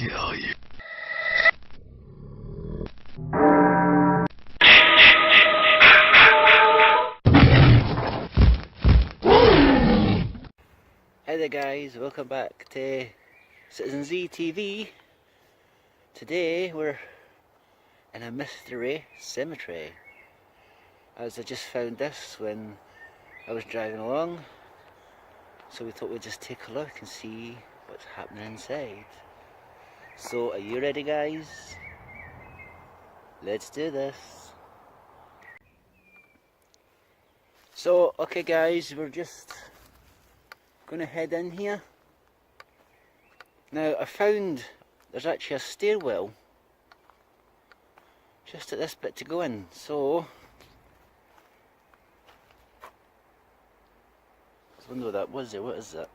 kill you. Hi there guys, welcome back to Citizen Z TV. Today we're in a mystery cemetery, as I just found this when I was driving along, so we thought we'd just take a look and see what's happening inside. So are you ready guys? Let's do this. So okay guys, we're just gonna head in here. Now I found there's actually a stairwell just at this bit to go in, so I don't know what that was there. What is that?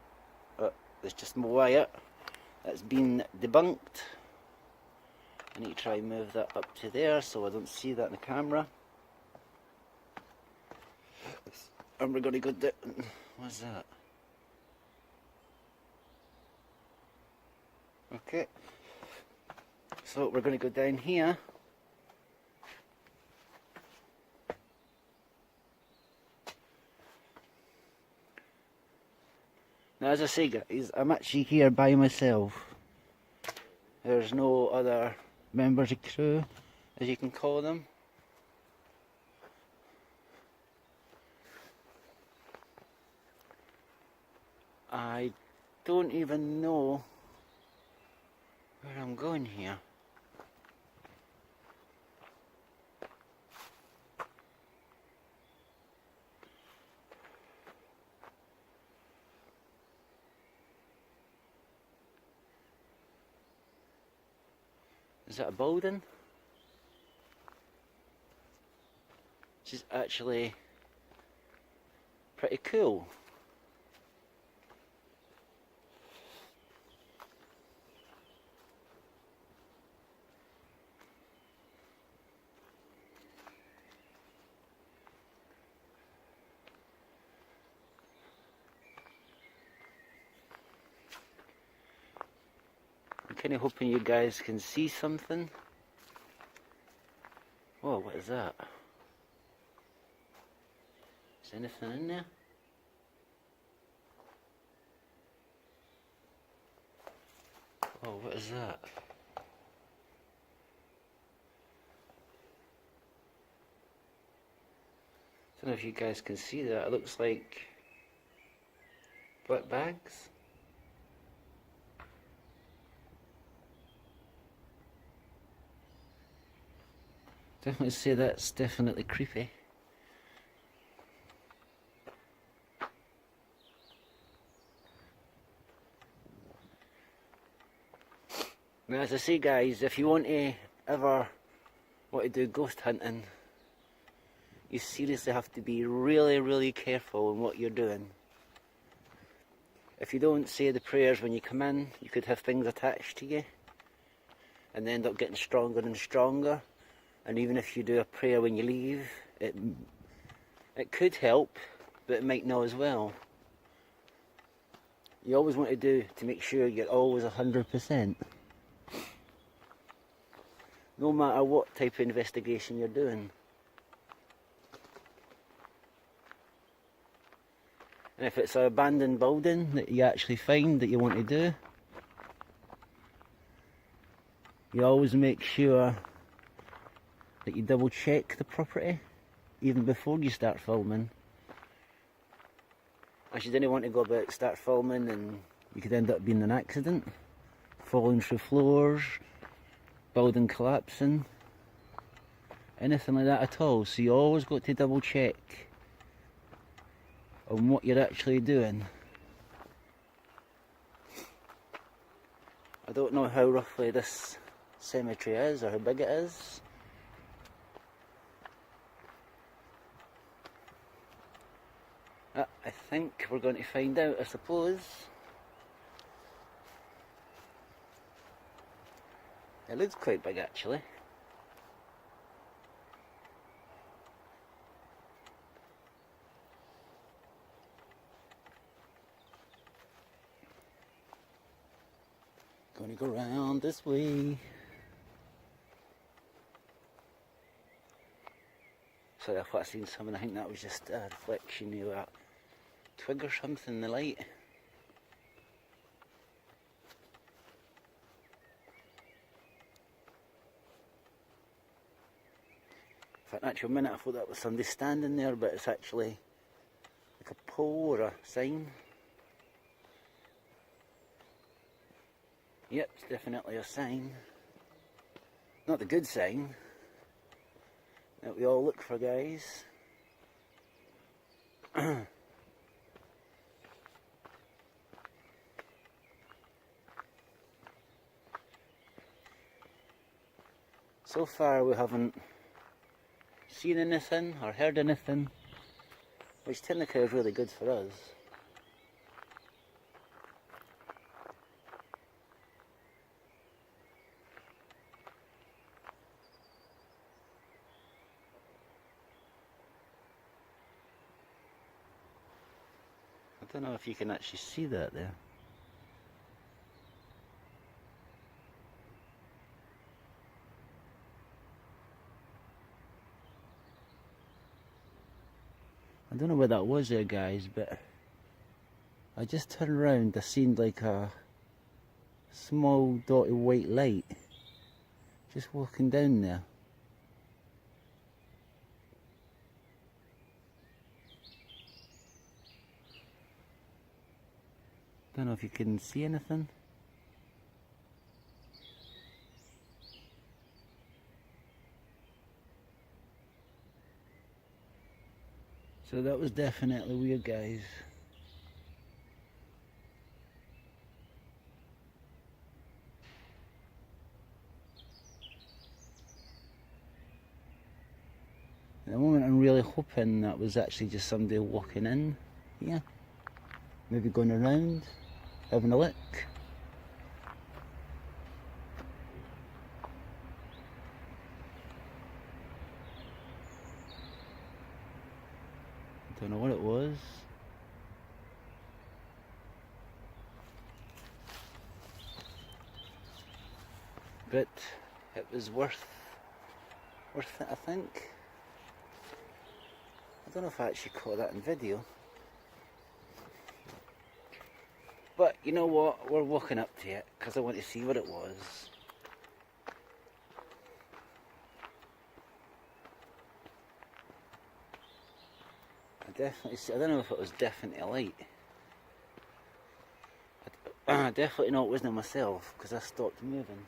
Oh, there's just my wire that's been debunked. I need to try and move that up to there so I don't see that in the camera. And we're gonna go down. What's that? Okay, so we're going to go down here. Now as I say guys, I'm actually here by myself. There's no other members of crew, as you can call them. I don't even know where I'm going here. Is that a building? This is actually pretty cool. I'm kind of hoping you guys can see something. Whoa, what is that? Is anything in there? Oh, what is that? I don't know if you guys can see that. It looks like black bags. Definitely say that's definitely creepy. Now as I say guys, if you want to do ghost hunting, you seriously have to be really careful in what you're doing. If you don't say the prayers when you come in, you could have things attached to you and end up getting stronger and stronger. And even if you do a prayer when you leave, it could help, but it might not as well. You always want to make sure you're always 100%. No matter what type of investigation you're doing. And if it's an abandoned building that you actually find that you want to do, you always make sure that you double check the property even before you start filming. As you didn't want to go about start filming and you could end up being an accident, falling through floors, building collapsing, anything like that at all. So you always got to double check on what you're actually doing. I don't know how roughly this cemetery is or how big it is. I think we're going to find out, I suppose. It looks quite big actually. Gonna go round this way. Sorry, I thought I seen something. I think that was just a reflection of that twig or something in the light. For an actual minute I thought that was somebody standing there, but it's actually like a pole or a sign. Yep, it's definitely a sign. Not the good sign that we all look for, guys. So far we haven't seen anything or heard anything, which technically is really good for us. I don't know if you can actually see that there. I don't know what that was there, guys, but I just turned around, I seen like a small dotted white light just walking down there. Don't know if you can see anything. So that was definitely weird, guys. At the moment I'm really hoping that was actually just somebody walking in here. Maybe going around, having a look. Don't know what it was. But it was worth it, I think. I don't know if I actually caught that in video. But you know what, we're walking up to it because I want to see what it was. I don't know if it was definitely a light. I definitely know it wasn't myself because I stopped moving.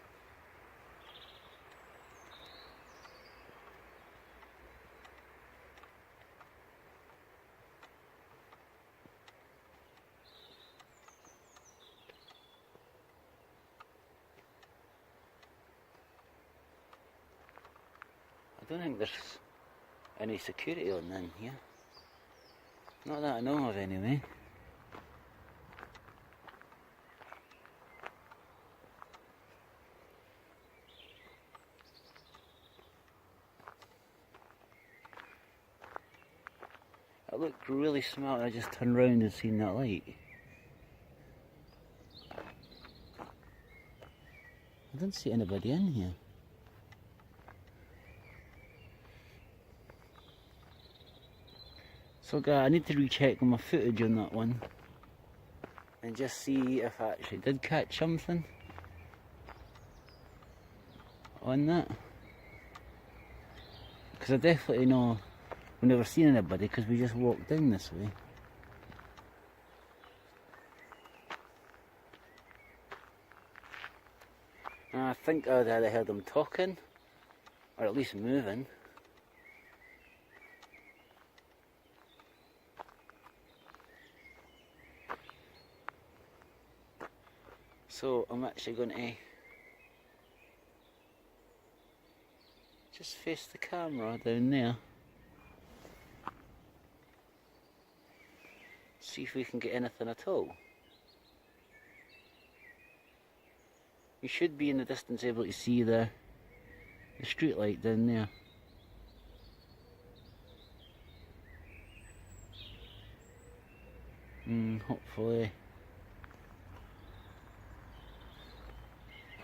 I don't think there's any security on in here. Not that I know of anyway. It looked really smart. I just turned round and seen that light. I didn't see anybody in here. So guys, I need to recheck my footage on that one and just see if I actually did catch something on that. Because I definitely know we've never seen anybody because we just walked down this way. And I think I'd either heard them talking or at least moving. So I'm actually going to just face the camera down there. See if we can get anything at all. You should be in the distance able to see the street light down there. Hopefully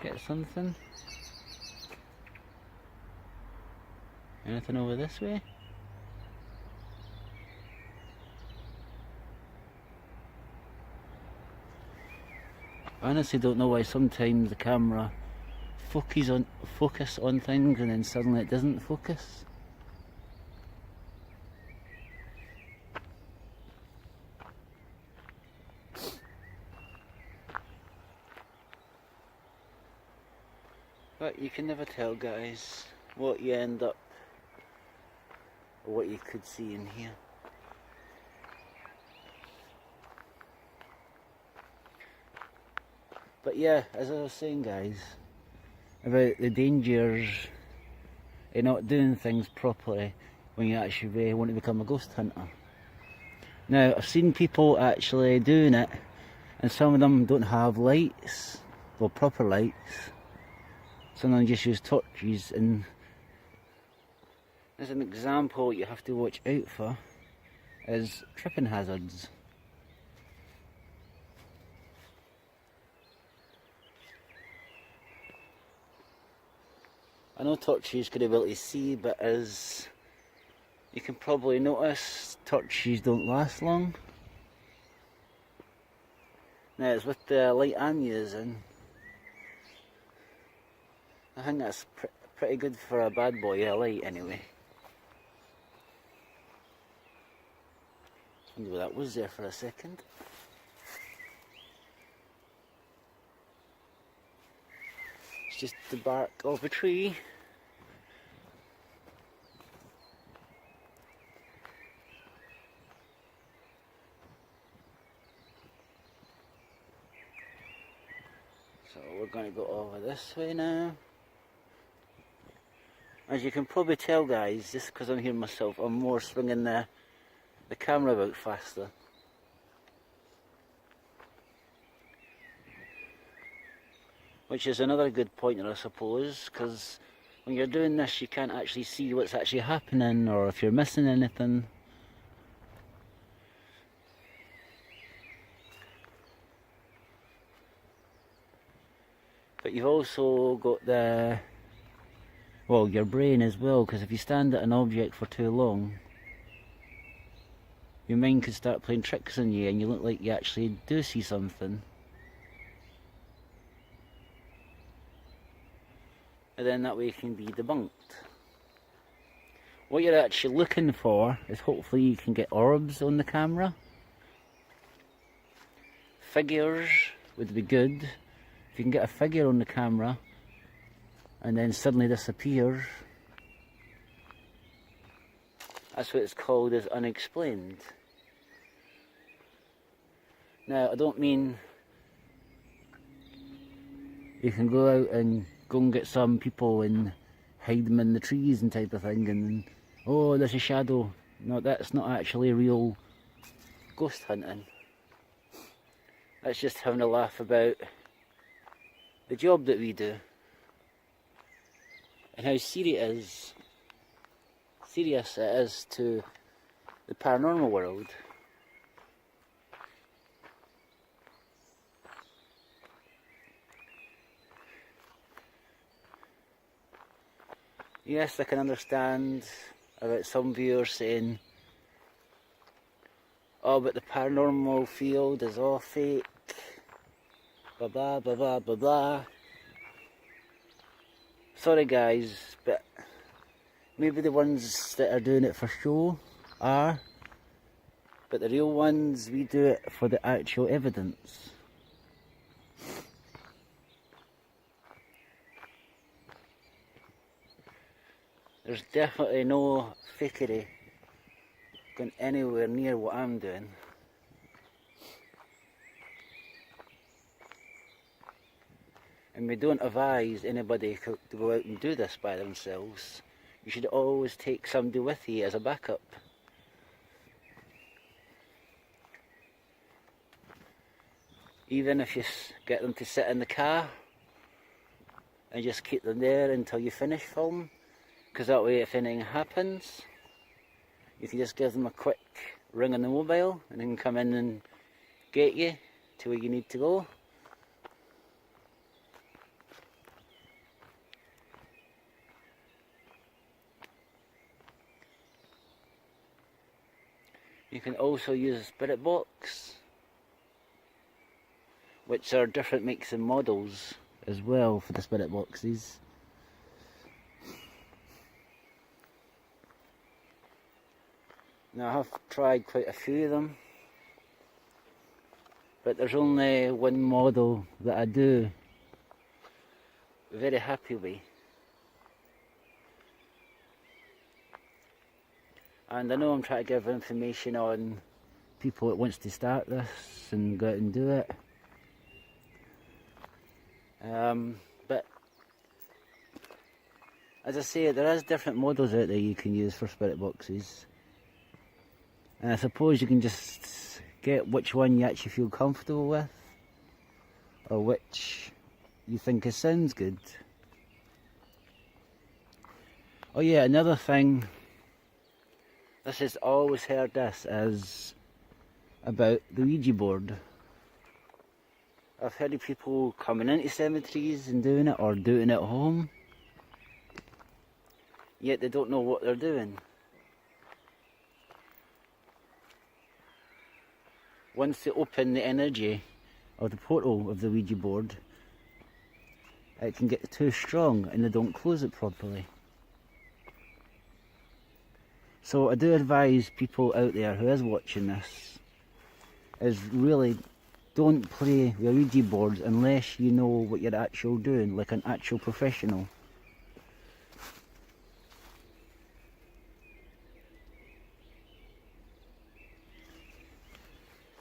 get something. Anything over this way? I honestly don't know why sometimes the camera focus on things and then suddenly it doesn't focus. But you can never tell, guys, what you end up or what you could see in here. But yeah, as I was saying, guys, about the dangers of not doing things properly when you actually want to become a ghost hunter. Now, I've seen people actually doing it, and some of them don't have lights, well, proper lights. Some of them just use torches, and as an example, what you have to watch out for is tripping hazards. I know torches could be able to see, but as you can probably notice, torches don't last long. Now, it's with the light I'm using, I think that's pretty good for a bad boy, a light anyway. I wonder what that was there for a second. It's just the bark of a tree. So we're going to go over this way now. As you can probably tell, guys, just because I'm here myself, I'm more swinging the camera about faster. Which is another good pointer, I suppose, because when you're doing this you can't actually see what's actually happening or if you're missing anything. But you've also got your brain as well, because if you stand at an object for too long, your mind could start playing tricks on you and you look like you actually do see something. And then that way it can be debunked. What you're actually looking for is hopefully you can get orbs on the camera. Figures would be good. If you can get a figure on the camera and then suddenly disappears, that's what it's called, as unexplained. Now, I don't mean you can go out and go and get some people and hide them in the trees and type of thing and, oh, there's a shadow. No, that's not actually real ghost hunting. That's just having a laugh about the job that we do and how serious it is to the paranormal world. Yes, I can understand about some viewers saying, oh, but the paranormal field is all fake, blah blah blah blah blah blah. Sorry guys, but maybe the ones that are doing it for show are, but the real ones, we do it for the actual evidence. There's definitely no fakery going anywhere near what I'm doing. And we don't advise anybody to go out and do this by themselves. You should always take somebody with you as a backup. Even if you get them to sit in the car and just keep them there until you finish filming. Because that way, if anything happens, you can just give them a quick ring on the mobile and they can come in and get you to where you need to go. You can also use a spirit box, which are different makes and models as well for the spirit boxes. Now I have tried quite a few of them, but there's only one model that I do very happy with. And I know I'm trying to give information on people that wants to start this and go out and do it. But as I say, there is different models out there you can use for spirit boxes. And I suppose you can just get which one you actually feel comfortable with, or which you think sounds good. Oh yeah, another thing, this has always heard this as about the Ouija board. I've heard of people coming into cemeteries and doing it, or doing it at home, yet they don't know what they're doing. Once they open the energy of the portal of the Ouija board, it can get too strong and they don't close it properly. So I do advise people out there who is watching this, is really don't play with Ouija boards unless you know what you're actually doing, like an actual professional.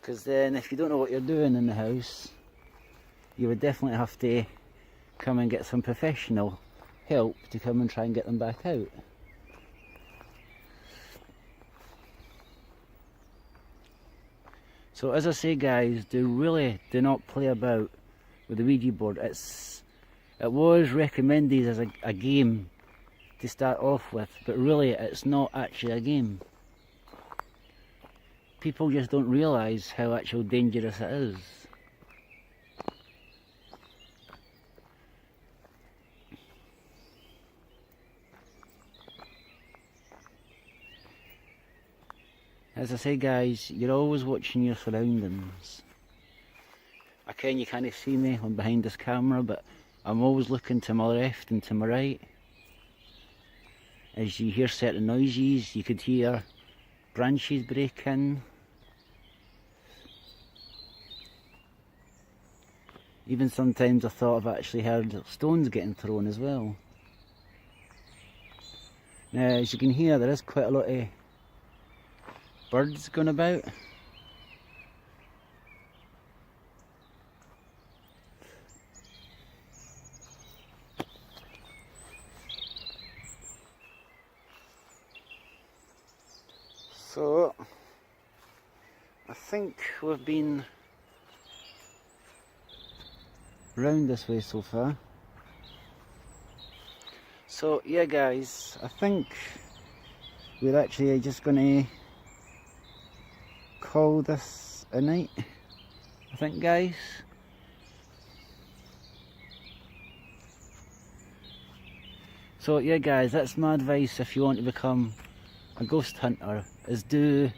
Because then if you don't know what you're doing in the house, you would definitely have to come and get some professional help to come and try and get them back out. So as I say guys, do not play about with the Ouija board. It was recommended as a game to start off with, but really it's not actually a game. People just don't realise how actually dangerous it is. As I say guys, you're always watching your surroundings. I ken you can't see me on behind this camera, but I'm always looking to my left and to my right. As you hear certain noises, you could hear branches breaking. Even sometimes I thought I've actually heard stones getting thrown as well. Now as you can hear, there is quite a lot of birds going about. So I think we've been round this way so far. So yeah guys, I think we're actually just going to call this a night, I think guys. So yeah guys, that's my advice if you want to become a ghost hunter, is do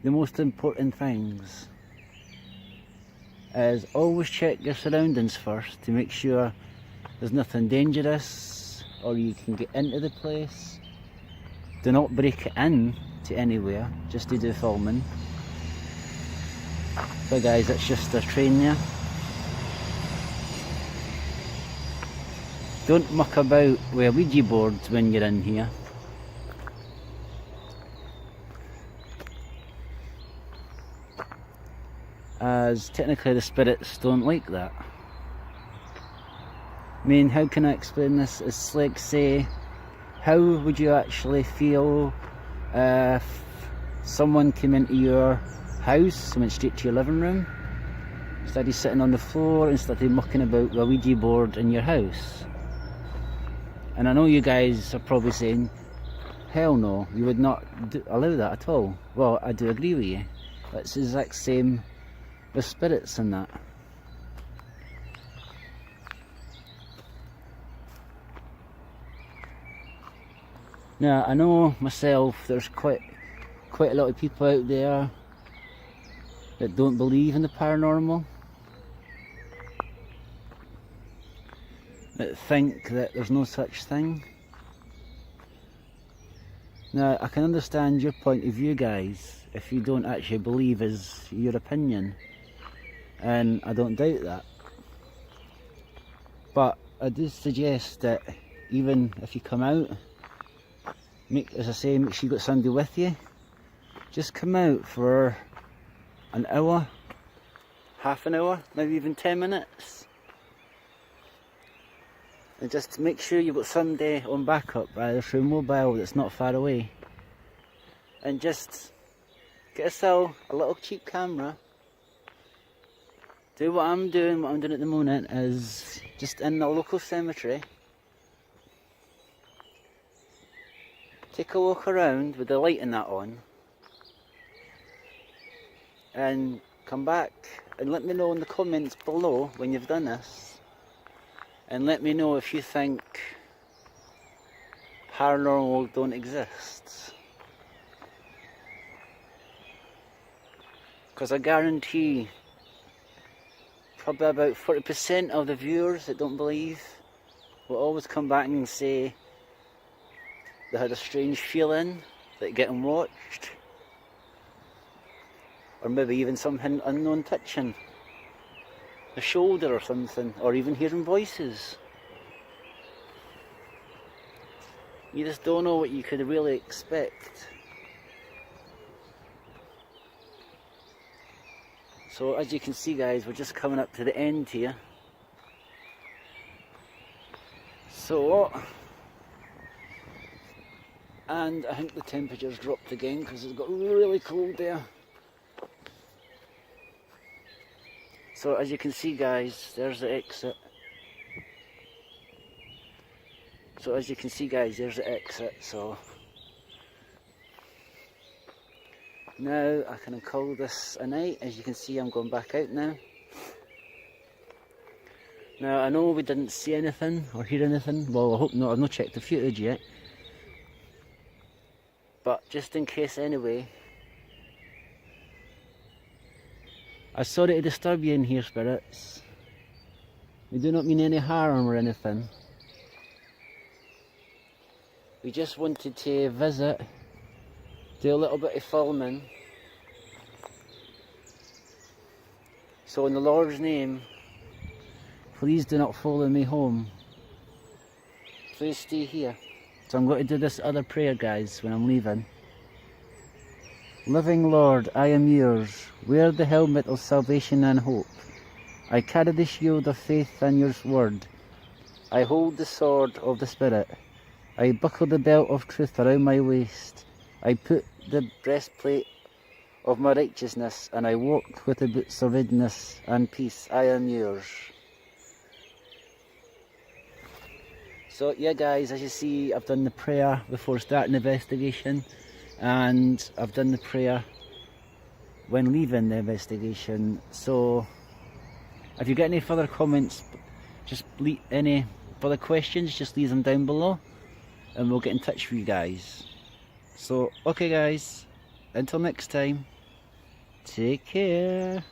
the most important things. Is always check your surroundings first to make sure there's nothing dangerous or you can get into the place. Do not break it in to anywhere just to do filming. So guys, it's just a train there. Don't muck about with Ouija boards when you're in here. As technically the spirits don't like that. I mean, how can I explain this? It's like, say, how would you actually feel if someone came into your house and went straight to your living room, started sitting on the floor and started mucking about with a Ouija board in your house? And I know you guys are probably saying, hell no, you would not allow that at all. Well, I do agree with you. It's the exact same with spirits and that. Now I know myself there's quite quite a lot of people out there that don't believe in the paranormal, that think that there's no such thing. Now, I can understand your point of view, guys, if you don't actually believe is your opinion, and I don't doubt that. But I do suggest that even if you come out, as I say, make sure you got somebody with you. Just come out for an hour, half an hour, maybe even 10 minutes. And just make sure you've got somebody on backup, either through mobile that's not far away. And just get yourself a little cheap camera. Do what I'm doing at the moment is just in the local cemetery. Take a walk around with the light and that on. And come back and let me know in the comments below when you've done this. And let me know if you think paranormal don't exist. Because I guarantee probably about 40% of the viewers that don't believe will always come back and say they had a strange feeling, like getting watched. Or maybe even something unknown touching the shoulder or something, or even hearing voices. You just don't know what you could really expect. So as you can see, guys, we're just coming up to the end here. So, and I think the temperature's dropped again because it's got really cold there. So as you can see, guys, there's the exit. So as you can see, guys, there's the exit. So now I can call this a night. As you can see, I'm going back out now. Now I know we didn't see anything or hear anything. Well, I hope not. I've not checked the footage yet. But just in case anyway, I'm sorry to disturb you in here, spirits. We do not mean any harm or anything. We just wanted to visit, do a little bit of filming. So in the Lord's name, please do not follow me home. Please stay here. So I'm going to do this other prayer, guys, when I'm leaving. Living Lord, I am yours. Wear the helmet of salvation and hope. I carry the shield of faith and your word. I hold the sword of the Spirit. I buckle the belt of truth around my waist. I put the breastplate of my righteousness, and I walk with the boots of readiness and peace. I am yours. So yeah, guys, as you see, I've done the prayer before starting the investigation. And I've done the prayer when leaving the investigation. So if you get any further comments, just leave any further questions, just leave them down below and we'll get in touch with you guys. So okay, guys, until next time, take care.